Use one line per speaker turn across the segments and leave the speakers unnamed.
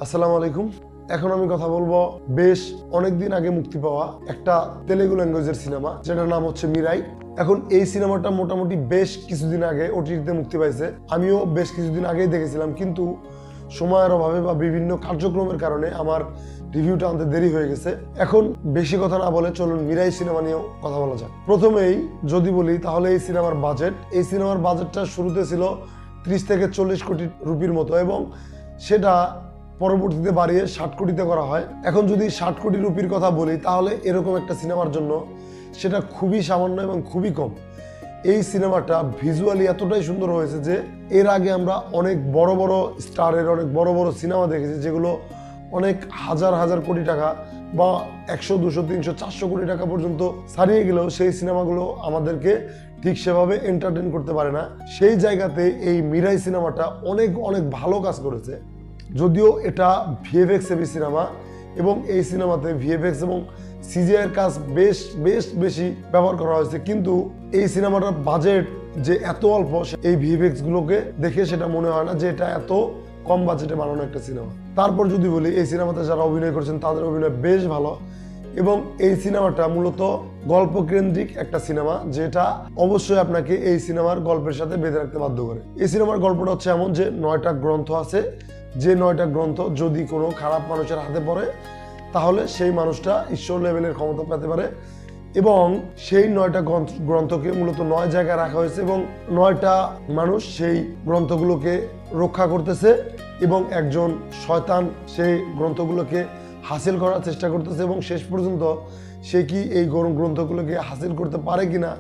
আসসালামু আলাইকুম। এখন আমি কথা বলবো বেশ অনেকদিন আগে মুক্তি পাওয়া একটা তেলেগু ল্যাঙ্গুয়েজের সিনেমা, যেটার নাম হচ্ছে মিরাই। এখন এই সিনেমাটা মোটামুটি বেশ কিছুদিন আগে ওটিটিতে মুক্তি পাইছে। আমিও বেশ কিছুদিন আগেই দেখেছিলাম, কিন্তু সময়ের অভাবে বা বিভিন্ন কার্যক্রমের কারণে আমার রিভিউটা আনতে দেরি হয়ে গেছে। এখন বেশি কথা না বলে চলুন মিরাই সিনেমা নিয়েও কথা বলা যাক। প্রথমেই যদি বলি তাহলে এই সিনেমার বাজেটটা শুরুতে ছিল 30 থেকে 40 কোটি রুপির মতো, এবং সেটা পরবর্তীতে বাড়িয়ে 60 কোটিতে করা হয়। এখন যদি 60 কোটি রুপির কথা বলি তাহলে এরকম একটা সিনেমার জন্য সেটা খুবই সামান্য এবং খুবই কম। এই সিনেমাটা ভিজুয়ালি এতটাই সুন্দর হয়েছে যে এর আগে আমরা অনেক বড় বড় স্টারের অনেক বড় বড় সিনেমা দেখেছি, যেগুলো অনেক হাজার হাজার কোটি টাকা বা 100, 200, 300, 400 কোটি টাকা পর্যন্ত ছাড়িয়ে গেলেও সেই সিনেমাগুলো আমাদেরকে ঠিক সেভাবে এন্টারটেইন করতে পারে না। সেই জায়গাতে এই মিরাই সিনেমাটা অনেক অনেক ভালো কাজ করেছে। যদিও এটা ভিএফএক্স হেভি সিনেমা, এবং এই সিনেমাতে ভিএফএক্স এবং সিজিআইয়ের কাজ বেশ বেশি ব্যবহার করা হয়েছে, কিন্তু এই সিনেমাটার বাজেট যে এত অল্প, এই ভিএফএক্স গুলোকে দেখে সেটা মনে হয় না যে এটা এত কম বাজেটে বানানো একটা সিনেমা। তারপর যদি বলি এই সিনেমাতে যারা অভিনয় করেছেন তাদের অভিনয় বেশ ভালো, এবং এই সিনেমাটা মূলত গল্প কেন্দ্রিক একটা সিনেমা, যেটা অবশ্যই আপনাকে এই সিনেমার গল্পের সাথে বেঁধে রাখতে বাধ্য করে। এই সিনেমার গল্পটা হচ্ছে এমন যে 9টা গ্রন্থ আছে, যে 9টা গ্রন্থ যদি কোনো খারাপ মানুষের হাতে পড়ে তাহলে সেই মানুষটা ঈশ্বর লেভেলের ক্ষমতা পেতে পারে, এবং সেই 9টা গ্রন্থকে মূলত 9 জায়গায় রাখা হয়েছে, এবং 9টা মানুষ সেই গ্রন্থগুলোকে রক্ষা করতেছে, এবং একজন শয়তান সেই গ্রন্থগুলোকে হাসিল করার চেষ্টা করতেছে, এবং শেষ পর্যন্ত সে কি এই গ্রন্থগুলোকে হাসিল করতে পারে কিনা,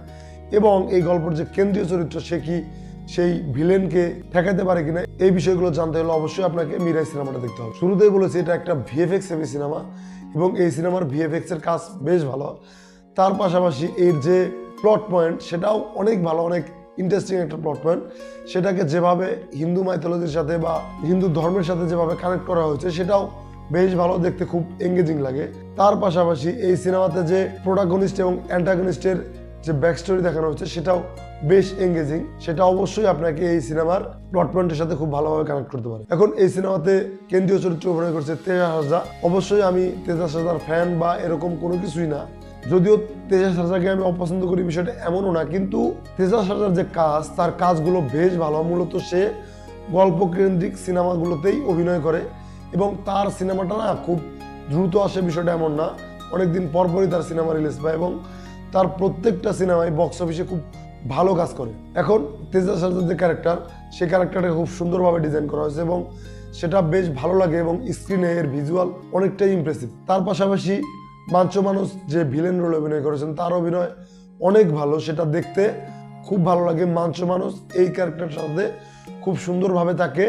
এবং এই গল্পের যে কেন্দ্রীয় চরিত্র সে কি সেই ভিলেনকে ঠেকাতে পারে কিনা, এই বিষয়গুলো জানতে হলে অবশ্যই আপনাকে মিরাই সিনেমাটা দেখতে হবে। শুরুতেই বলেছি এটা একটা ভিএফএক্স হেভি সিনেমা, এবং এই সিনেমার ভিএফএক্স এর কাজ বেশ ভালো। তার পাশাপাশি এর যে প্লট পয়েন্ট সেটাও অনেক ভালো, অনেক ইন্টারেস্টিং একটা প্লট পয়েন্ট। সেটাকে যেভাবে হিন্দু মাইথোলজির সাথে বা হিন্দু ধর্মের সাথে যেভাবে কানেক্ট করা হয়েছে সেটাও বেশ ভালো, দেখতে খুব এঙ্গেজিং লাগে। তার পাশাপাশি এই সিনেমাতে যে প্রোটাগনিস্ট এবং অ্যান্টাগনিস্টের যে ব্যাক স্টোরি দেখানো হচ্ছে সেটাও বেশ এঙ্গেজিং। সেটা অবশ্যই আপনাকে এই সিনেমার প্লট পয়েন্টের সাথে খুব ভালোভাবে কানেক্ট করতে পারে। এখন এই সিনেমাতে কেন্দ্রীয় চরিত্রে অভিনয় করছে তেজাস হাজরা। অবশ্যই আমি তেজাস হাজরার ফ্যান বা এরকম কোনো কিছুই না, যদিও তেজাস হাজরাকে আমি অপছন্দ করি বিষয়টা এমনও না, কিন্তু তেজাস হাজরার যে কাজ, তার কাজগুলো বেশ ভালো। মূলত সে গল্প কেন্দ্রিক সিনেমাগুলোতেই অভিনয় করে, এবং তার সিনেমাটা না খুব দ্রুত আসে বিষয়টা এমন না, অনেকদিন পরপরই তার সিনেমা রিলিজ পায়, এবং তার প্রত্যেকটা সিনেমায় বক্স অফিসে খুব ভালো কাজ করে। এখন তেজাস হাজরার যে ক্যারেক্টার, সেই ক্যারেক্টারটা খুব সুন্দরভাবে ডিজাইন করা হয়েছে, এবং সেটা বেশ ভালো লাগে, এবং স্ক্রিনে এর ভিজুয়াল অনেকটাই ইমপ্রেসিভ। তার পাশাপাশি মাঞ্চো মানুষ যে ভিলেন রোলে অভিনয় করেছেন তার অভিনয় অনেক ভালো, সেটা দেখতে খুব ভালো লাগে। মাঞ্চো মানুষ এই ক্যারেক্টারের সাথে খুব সুন্দরভাবে তাকে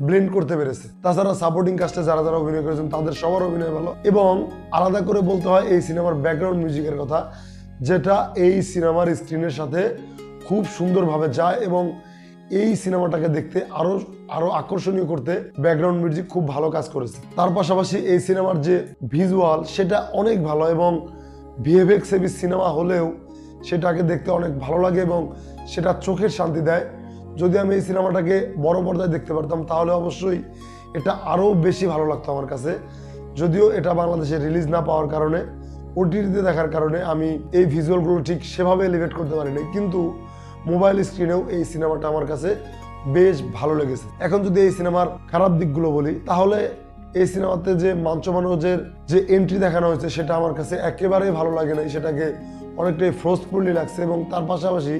ব্লেন্ড করতে পেরেছে। তাছাড়া সাপোর্টিং কাস্টে যারা যারা অভিনয় করেছেন তাদের সবার অভিনয় ভালো, এবং আলাদা করে বলতে হয় এই সিনেমার ব্যাকগ্রাউন্ড মিউজিকের কথা, যেটা এই সিনেমার স্ক্রিনের সাথে খুব সুন্দরভাবে যায়, এবং এই সিনেমাটাকে দেখতে আরো আকর্ষণীয় করতে ব্যাকগ্রাউন্ড মিউজিক খুব ভালো কাজ করেছে। তার পাশাপাশি এই সিনেমার যে ভিজুয়াল সেটা অনেক ভালো, এবং ভিএফএক্স হেভি সিনেমা হলেও সেটাকে দেখতে অনেক ভালো লাগে, এবং সেটা চোখের শান্তি দেয়। যদি আমি এই সিনেমাটাকে বড় পর্দায় দেখতে পারতাম তাহলে অবশ্যই এটা আরো বেশি ভালো লাগতো আমার কাছে। যদিও এটা বাংলাদেশে রিলিজ না পাওয়ার কারণে, ওটিটিতে দেখার কারণে আমি এই ভিজুয়ালগুলো ঠিক সেভাবে এলিভেট করতে পারিনি, কিন্তু মোবাইল স্ক্রিনেও এই সিনেমাটা আমার কাছে বেশ ভালো লেগেছে। এখন যদি এই সিনেমার খারাপ দিকগুলো বলি তাহলে এই সিনেমাতে যে মাঞ্চো মানুষের যে এন্ট্রি দেখানো হয়েছে সেটা আমার কাছে একেবারেই ভালো লাগে নাই, সেটাকে অনেকটাই ফোর্সফুলি লাগছে, এবং তার পাশাপাশি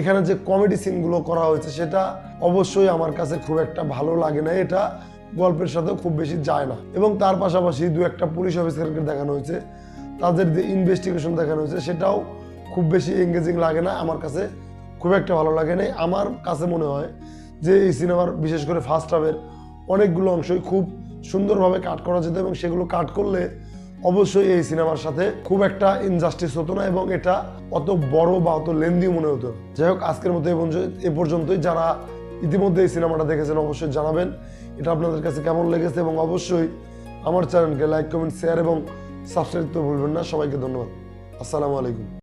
এখানে যে কমেডি সিনগুলো করা হয়েছে সেটা অবশ্যই আমার কাছে খুব একটা ভালো লাগে না, এটা গল্পের সাথে খুব বেশি যায় না। এবং তার পাশাপাশি দু একটা পুলিশ অফিসারকে দেখানো হয়েছে, তাদের যে ইনভেস্টিগেশন দেখানো হয়েছে সেটাও খুব বেশি এঙ্গেজিং লাগে না, আমার কাছে খুব একটা ভালো লাগে না। আমার কাছে মনে হয় যে এই সিনেমার বিশেষ করে ফার্স্ট হাফের অনেকগুলো অংশই খুব সুন্দরভাবে কাট করা যেত, এবং সেগুলো কাট করলে অবশ্যই এই সিনেমার সাথে খুব একটা ইনজাস্টিস হতো না, এবং এটা অত বড় বা অত লেন্দি মনে হতো। যাই হোক, আজকের মতো এ পর্যন্তই। যারা ইতিমধ্যে এই সিনেমাটা দেখেছেন অবশ্যই জানাবেন এটা আপনাদের কাছে কেমন লেগেছে, এবং অবশ্যই আমার চ্যানেলকে লাইক, কমেন্ট, শেয়ার এবং সাবস্ক্রাইব করতে ভুলবেন না। সবাইকে ধন্যবাদ। আসসালামু আলাইকুম।